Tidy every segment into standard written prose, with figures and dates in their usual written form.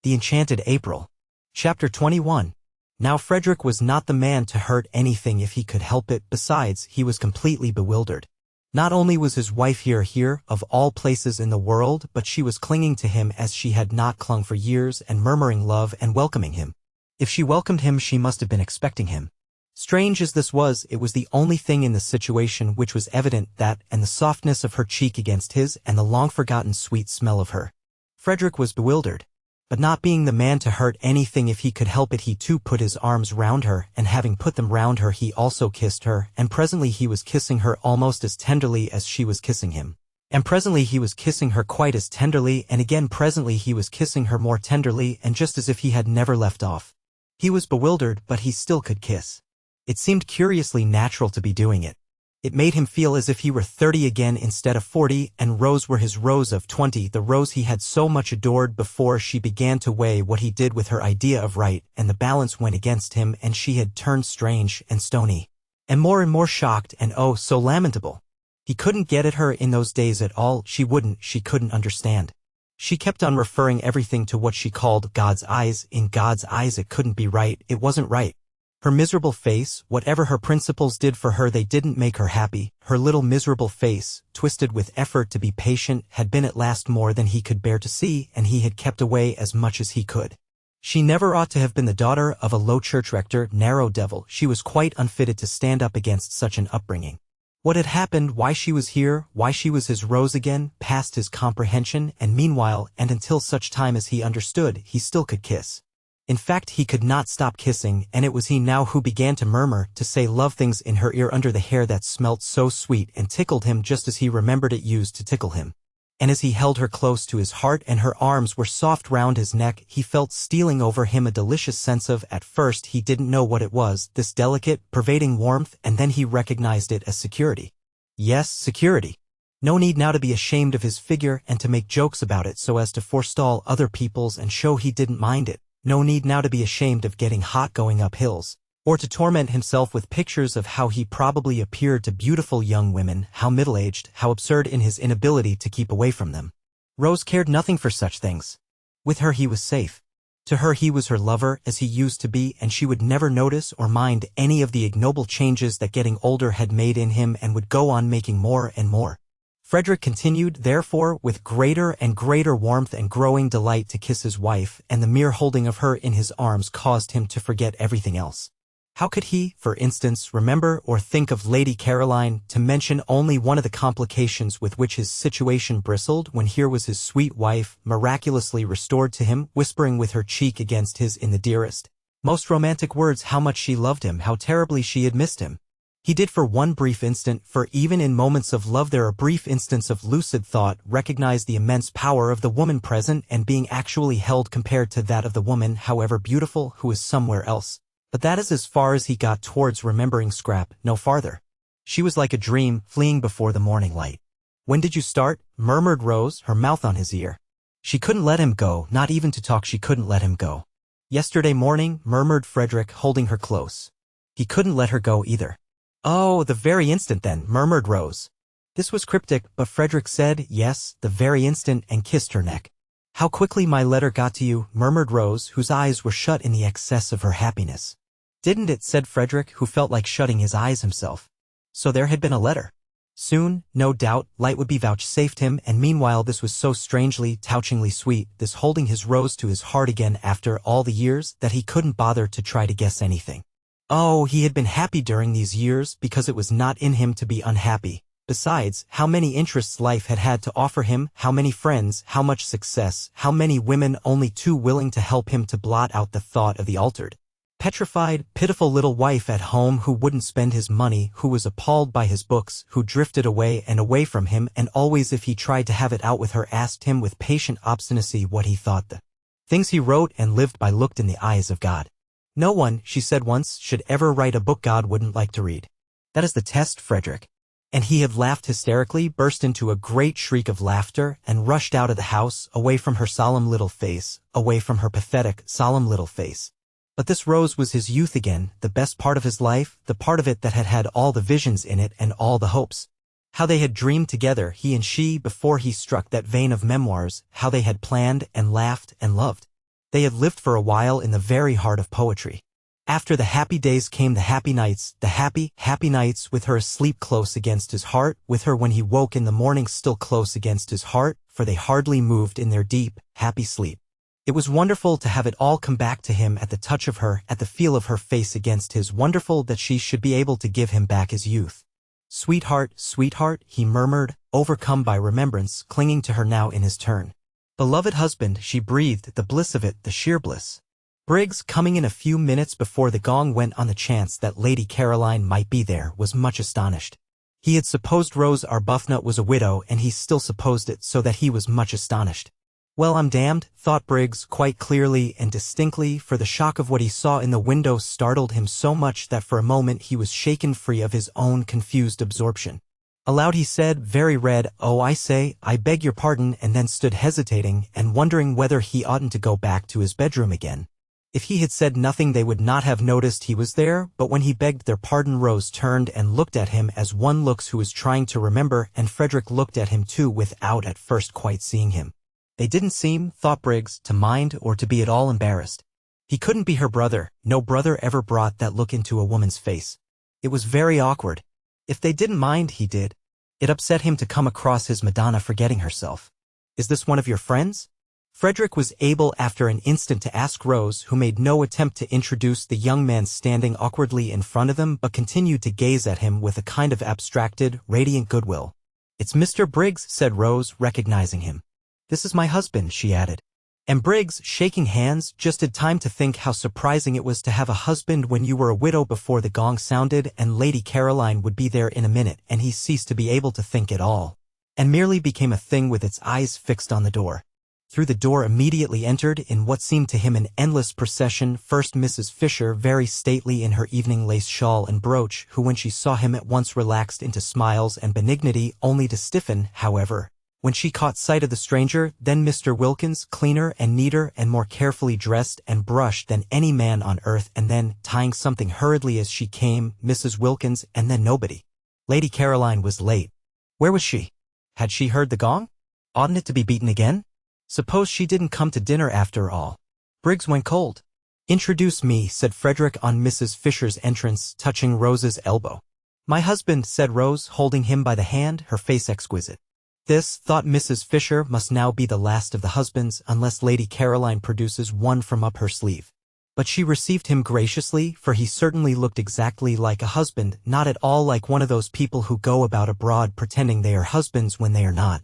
The Enchanted April. Chapter 21. Now Frederick was not the man to hurt anything if he could help it. Besides, he was completely bewildered. Not only was his wife here, of all places in the world, but she was clinging to him as she had not clung for years and murmuring love and welcoming him. If she welcomed him, she must have been expecting him. Strange as this was, it was the only thing in the situation which was evident, that and the softness of her cheek against his and the long-forgotten sweet smell of her. Frederick was bewildered. But not being the man to hurt anything if he could help it, he too put his arms round her, and having put them round her he also kissed her, and presently he was kissing her almost as tenderly as she was kissing him. And presently he was kissing her quite as tenderly, and again presently he was kissing her more tenderly, and just as if he had never left off. He was bewildered, but he still could kiss. It seemed curiously natural to be doing it. It made him feel as if he were 30 again instead of 40, and Rose were his Rose of 20, the Rose he had so much adored before she began to weigh what he did with her idea of right, and the balance went against him, and she had turned strange and stony, and more shocked, and oh, so lamentable. He couldn't get at her in those days at all. She couldn't understand. She kept on referring everything to what she called God's eyes. In God's eyes it couldn't be right, it wasn't right. Her miserable face, whatever her principles did for her, they didn't make her happy. Her little miserable face, twisted with effort to be patient, had been at last more than he could bear to see, and he had kept away as much as he could. She never ought to have been the daughter of a low church rector, narrow devil. She was quite unfitted to stand up against such an upbringing. What had happened, why she was here, why she was his Rose again, past his comprehension, and meanwhile, and until such time as he understood, he still could kiss. In fact, he could not stop kissing, and it was he now who began to murmur, to say love things in her ear under the hair that smelt so sweet and tickled him just as he remembered it used to tickle him. And as he held her close to his heart and her arms were soft round his neck, he felt stealing over him a delicious sense of, at first he didn't know what it was, this delicate, pervading warmth, and then he recognized it as security. Yes, security. No need now to be ashamed of his figure and to make jokes about it so as to forestall other people's and show he didn't mind it. No need now to be ashamed of getting hot going up hills, or to torment himself with pictures of how he probably appeared to beautiful young women, how middle-aged, how absurd in his inability to keep away from them. Rose cared nothing for such things. With her he was safe. To her he was her lover as he used to be, and she would never notice or mind any of the ignoble changes that getting older had made in him, and would go on making more and more. Frederick continued, therefore, with greater and greater warmth and growing delight to kiss his wife, and the mere holding of her in his arms caused him to forget everything else. How could he, for instance, remember or think of Lady Caroline, to mention only one of the complications with which his situation bristled, when here was his sweet wife, miraculously restored to him, whispering with her cheek against his in the dearest, most romantic words how much she loved him, how terribly she had missed him. He did for one brief instant, for even in moments of love there are brief instants of lucid thought, recognize the immense power of the woman present and being actually held compared to that of the woman, however beautiful, who is somewhere else. But that is as far as he got towards remembering Scrap, no farther. She was like a dream, fleeing before the morning light. When did you start? Murmured Rose, her mouth on his ear. She couldn't let him go, not even to talk, she couldn't let him go. Yesterday morning, murmured Frederick, holding her close. He couldn't let her go either. Oh, the very instant then, murmured Rose. This was cryptic, but Frederick said, yes, the very instant, and kissed her neck. How quickly my letter got to you, murmured Rose, whose eyes were shut in the excess of her happiness. Didn't it, said Frederick, who felt like shutting his eyes himself. So there had been a letter. Soon, no doubt, light would be vouchsafed him, and meanwhile this was so strangely, touchingly sweet, this holding his Rose to his heart again after all the years, that he couldn't bother to try to guess anything. Oh, he had been happy during these years because it was not in him to be unhappy. Besides, how many interests life had had to offer him, how many friends, how much success, how many women only too willing to help him to blot out the thought of the altered, petrified, pitiful little wife at home who wouldn't spend his money, who was appalled by his books, who drifted away and away from him, and always if he tried to have it out with her asked him with patient obstinacy what he thought the things he wrote and lived by looked in the eyes of God. No one, she said once, should ever write a book God wouldn't like to read. That is the test, Frederick. And he had laughed hysterically, burst into a great shriek of laughter, and rushed out of the house, away from her solemn little face, away from her pathetic, solemn little face. But this Rose was his youth again, the best part of his life, the part of it that had had all the visions in it and all the hopes. How they had dreamed together, he and she, before he struck that vein of memoirs, how they had planned and laughed and loved. They had lived for a while in the very heart of poetry. After the happy days came the happy nights, the happy, happy nights with her asleep close against his heart, with her when he woke in the morning still close against his heart, for they hardly moved in their deep, happy sleep. It was wonderful to have it all come back to him at the touch of her, at the feel of her face against his, wonderful that she should be able to give him back his youth. Sweetheart, sweetheart, he murmured, overcome by remembrance, clinging to her now in his turn. Beloved husband, she breathed, the bliss of it, the sheer bliss. Briggs, coming in a few minutes before the gong went on the chance that Lady Caroline might be there, was much astonished. He had supposed Rose Arbuthnot was a widow, and he still supposed it, so that he was much astonished. Well, I'm damned, thought Briggs, quite clearly and distinctly, for the shock of what he saw in the window startled him so much that for a moment he was shaken free of his own confused absorption. Aloud he said, very red, "Oh, I say, I beg your pardon," and then stood hesitating and wondering whether he oughtn't to go back to his bedroom again. If he had said nothing they would not have noticed he was there, but when he begged their pardon Rose turned and looked at him as one looks who is trying to remember, and Frederick looked at him too without at first quite seeing him. They didn't seem, thought Briggs, to mind or to be at all embarrassed. He couldn't be her brother, no brother ever brought that look into a woman's face. It was very awkward. If they didn't mind, he did. It upset him to come across his Madonna forgetting herself. "Is this one of your friends?" Frederick was able after an instant to ask Rose, who made no attempt to introduce the young man standing awkwardly in front of them but continued to gaze at him with a kind of abstracted, radiant goodwill. "It's Mr. Briggs," said Rose, recognizing him. "This is my husband," she added. And Briggs, shaking hands, just had time to think how surprising it was to have a husband when you were a widow before the gong sounded and Lady Caroline would be there in a minute, and he ceased to be able to think at all, and merely became a thing with its eyes fixed on the door. Through the door immediately entered, in what seemed to him an endless procession, first Mrs. Fisher, very stately in her evening lace shawl and brooch, who when she saw him at once relaxed into smiles and benignity, only to stiffen, however, when she caught sight of the stranger, then Mr. Wilkins, cleaner and neater and more carefully dressed and brushed than any man on earth, and then, tying something hurriedly as she came, Mrs. Wilkins, and then nobody. Lady Caroline was late. Where was she? Had she heard the gong? Oughtn't it to be beaten again? Suppose she didn't come to dinner after all. Briggs went cold. "Introduce me," said Frederick on Mrs. Fisher's entrance, touching Rose's elbow. "My husband," said Rose, holding him by the hand, her face exquisite. This, thought Mrs. Fisher, must now be the last of the husbands, unless Lady Caroline produces one from up her sleeve. But she received him graciously, for he certainly looked exactly like a husband, not at all like one of those people who go about abroad pretending they are husbands when they are not,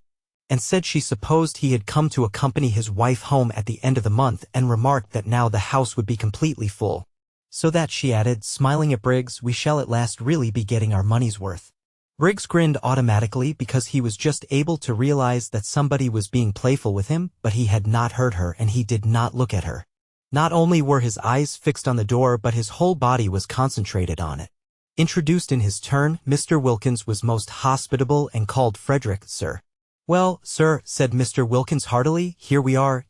and said she supposed he had come to accompany his wife home at the end of the month, and remarked that now the house would be completely full. "So that," she added, smiling at Briggs, "we shall at last really be getting our money's worth." Briggs grinned automatically because he was just able to realize that somebody was being playful with him, but he had not heard her and he did not look at her. Not only were his eyes fixed on the door, but his whole body was concentrated on it. Introduced in his turn, Mr. Wilkins was most hospitable and called Frederick, "Sir." "Well, sir," said Mr. Wilkins heartily, here we are,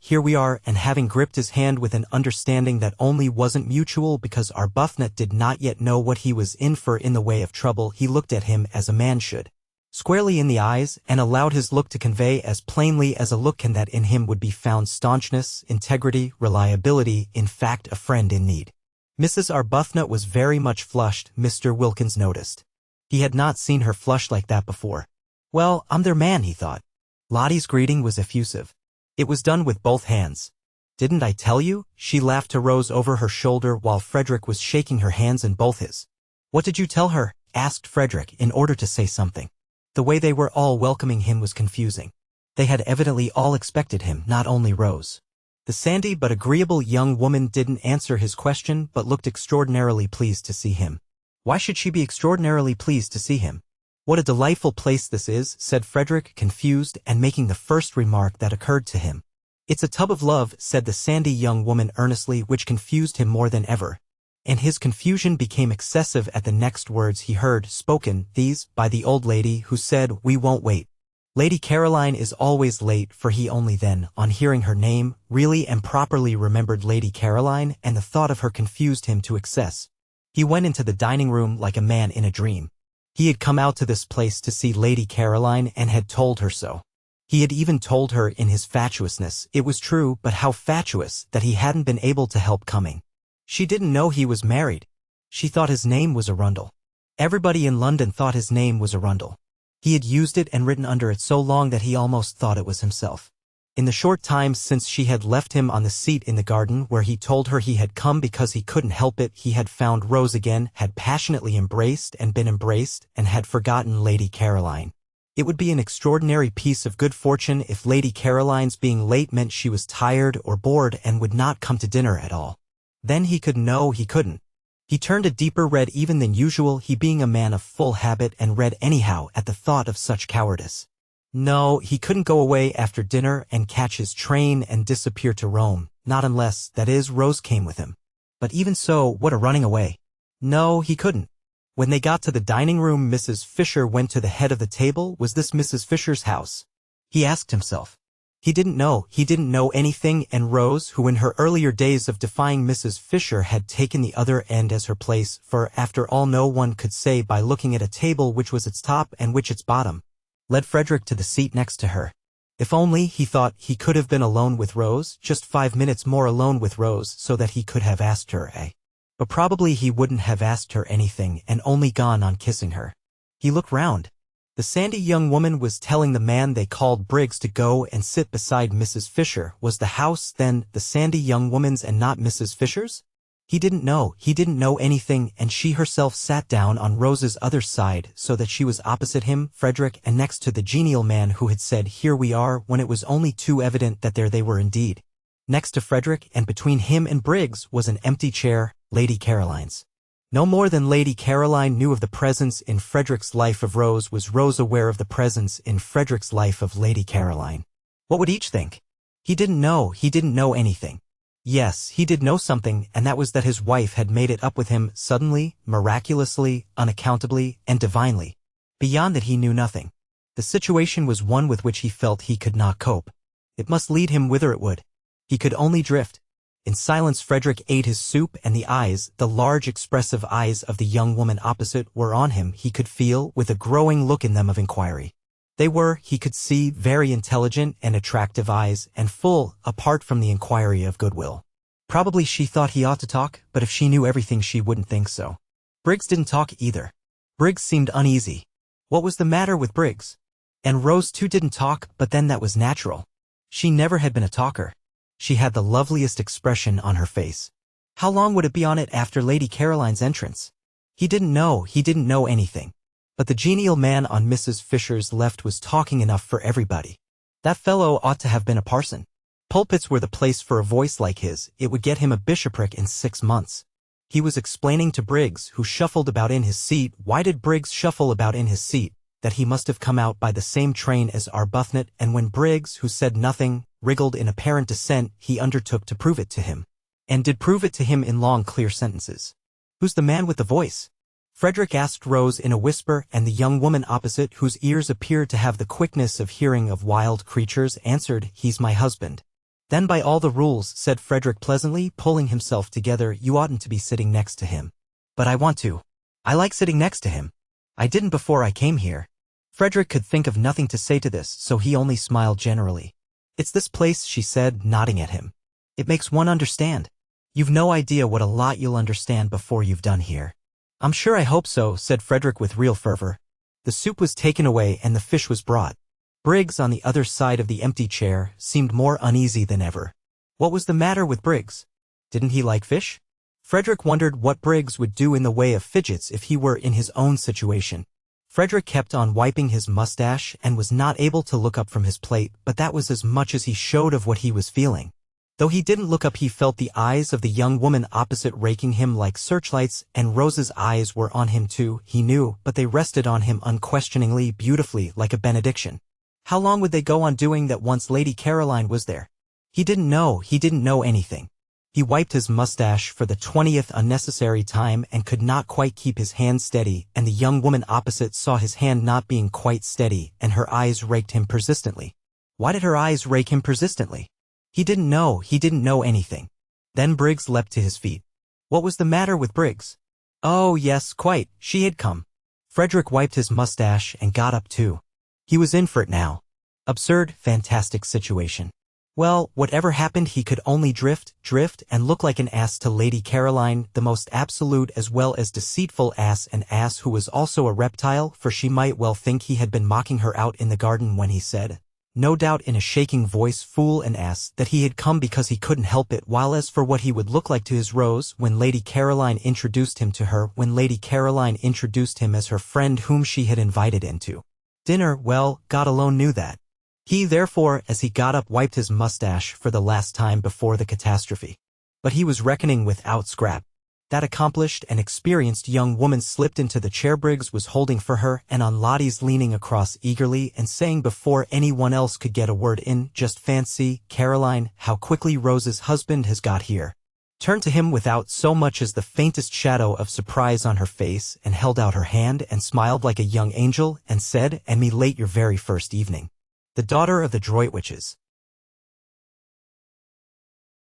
and having gripped his hand with an understanding that only wasn't mutual because Arbuthnot did not yet know what he was in for in the way of trouble, he looked at him as a man should, squarely in the eyes, and allowed his look to convey as plainly as a look can that in him would be found staunchness, integrity, reliability, in fact a friend in need. Mrs. Arbuthnot was very much flushed, Mr. Wilkins noticed. He had not seen her flush like that before. "Well, I'm their man," he thought. Lottie's greeting was effusive. It was done with both hands. "Didn't I tell you?" She laughed to Rose over her shoulder while Frederick was shaking her hands in both his. "What did you tell her?" asked Frederick, in order to say something. The way they were all welcoming him was confusing. They had evidently all expected him, not only Rose. The sandy but agreeable young woman didn't answer his question but looked extraordinarily pleased to see him. Why should she be extraordinarily pleased to see him? "What a delightful place this is," said Frederick, confused and making the first remark that occurred to him. "It's a tub of love," said the sandy young woman earnestly, which confused him more than ever. And his confusion became excessive at the next words he heard spoken, these, by the old lady, who said, "We won't wait." Lady Caroline is always late, for he only then, on hearing her name, really and properly remembered Lady Caroline, and the thought of her confused him to excess. He went into the dining room like a man in a dream. He had come out to this place to see Lady Caroline and had told her so. He had even told her in his fatuousness it was true, but how fatuous that he hadn't been able to help coming. She didn't know he was married. She thought his name was Arundel. Everybody in London thought his name was Arundel. He had used it and written under it so long that he almost thought it was himself. In the short time since she had left him on the seat in the garden where he told her he had come because he couldn't help it, he had found Rose again, had passionately embraced and been embraced, and had forgotten Lady Caroline. It would be an extraordinary piece of good fortune if Lady Caroline's being late meant she was tired or bored and would not come to dinner at all. Then he could know he couldn't. He turned a deeper red even than usual, he being a man of full habit and red anyhow at the thought of such cowardice. No, he couldn't go away after dinner and catch his train and disappear to Rome, not unless, that is, Rose came with him. But even so, what a running away. No, he couldn't. When they got to the dining room, Mrs. Fisher went to the head of the table. Was this Mrs. Fisher's house? He asked himself. He didn't know anything, and Rose, who in her earlier days of defying Mrs. Fisher had taken the other end as her place, for after all no one could say by looking at a table which was its top and which its bottom, led Frederick to the seat next to her. If only, he thought, he could have been alone with Rose, just 5 minutes more alone with Rose, so that he could have asked her, But probably he wouldn't have asked her anything and only gone on kissing her. He looked round. The sandy young woman was telling the man they called Briggs to go and sit beside Mrs. Fisher. Was the house, then, the sandy young woman's and not Mrs. Fisher's? He didn't know anything, and she herself sat down on Rose's other side so that she was opposite him, Frederick, and next to the genial man who had said, "Here we are," when it was only too evident that there they were indeed. Next to Frederick and between him and Briggs was an empty chair, Lady Caroline's. No more than Lady Caroline knew of the presence in Frederick's life of Rose was Rose aware of the presence in Frederick's life of Lady Caroline. What would each think? He didn't know anything. Yes, he did know something, and that was that his wife had made it up with him suddenly, miraculously, unaccountably, and divinely. Beyond that he knew nothing. The situation was one with which he felt he could not cope. It must lead him whither it would. He could only drift. In silence Frederick ate his soup, and the eyes, the large expressive eyes of the young woman opposite, were on him, he could feel, with a growing look in them of inquiry. They were, he could see, very intelligent and attractive eyes, and full, apart from the inquiry, of goodwill. Probably she thought he ought to talk, but if she knew everything she wouldn't think so. Briggs didn't talk either. Briggs seemed uneasy. What was the matter with Briggs? And Rose too didn't talk, but then that was natural. She never had been a talker. She had the loveliest expression on her face. How long would it be on it after Lady Caroline's entrance? He didn't know anything. But the genial man on Mrs. Fisher's left was talking enough for everybody. That fellow ought to have been a parson. Pulpits were the place for a voice like his. It would get him a bishopric in 6 months. He was explaining to Briggs, who shuffled about in his seat. Why did Briggs shuffle about in his seat? That he must have come out by the same train as Arbuthnot, and when Briggs, who said nothing, wriggled in apparent dissent, he undertook to prove it to him. And did prove it to him in long, clear sentences. "Who's the man with the voice?" Frederick asked Rose in a whisper, and the young woman opposite, whose ears appeared to have the quickness of hearing of wild creatures, answered, "He's my husband." "Then by all the rules," said Frederick pleasantly, pulling himself together, "you oughtn't to be sitting next to him." "But I want to. I like sitting next to him. I didn't before I came here." Frederick could think of nothing to say to this, so he only smiled generally. "It's this place," she said, nodding at him. "It makes one understand. You've no idea what a lot you'll understand before you've done here." "I'm sure I hope so," said Frederick with real fervor. The soup was taken away and the fish was brought. Briggs, on the other side of the empty chair, seemed more uneasy than ever. What was the matter with Briggs? Didn't he like fish? Frederick wondered what Briggs would do in the way of fidgets if he were in his own situation. Frederick kept on wiping his mustache and was not able to look up from his plate, but that was as much as he showed of what he was feeling. Though he didn't look up, he felt the eyes of the young woman opposite raking him like searchlights, and Rose's eyes were on him too, he knew, but they rested on him unquestioningly, beautifully, like a benediction. How long would they go on doing that once Lady Caroline was there? He didn't know anything. He wiped his mustache for the 20th unnecessary time and could not quite keep his hand steady, and the young woman opposite saw his hand not being quite steady, and her eyes raked him persistently. Why did her eyes rake him persistently? He didn't know anything. Then Briggs leapt to his feet. What was the matter with Briggs? Oh yes, quite, she had come. Frederick wiped his mustache and got up too. He was in for it now. Absurd, fantastic situation. Well, whatever happened, he could only drift, and look like an ass to Lady Caroline, the most absolute as well as deceitful ass, an ass who was also a reptile, for she might well think he had been mocking her out in the garden when he said, no doubt in a shaking voice, fool and ass, that he had come because he couldn't help it, while as for what he would look like to his Rose when Lady Caroline introduced him to her, when Lady Caroline introduced him as her friend whom she had invited into dinner, well, God alone knew that. He therefore, as he got up, wiped his mustache for the last time before the catastrophe. But he was reckoning without Scrap. That accomplished and experienced young woman slipped into the chair Briggs was holding for her, and on Lottie's leaning across eagerly and saying before anyone else could get a word in, just fancy, Caroline, how quickly Rose's husband has got here. Turned to him without so much as the faintest shadow of surprise on her face, and held out her hand and smiled like a young angel, and said, and me late your very first evening. The daughter of the Droitwiches.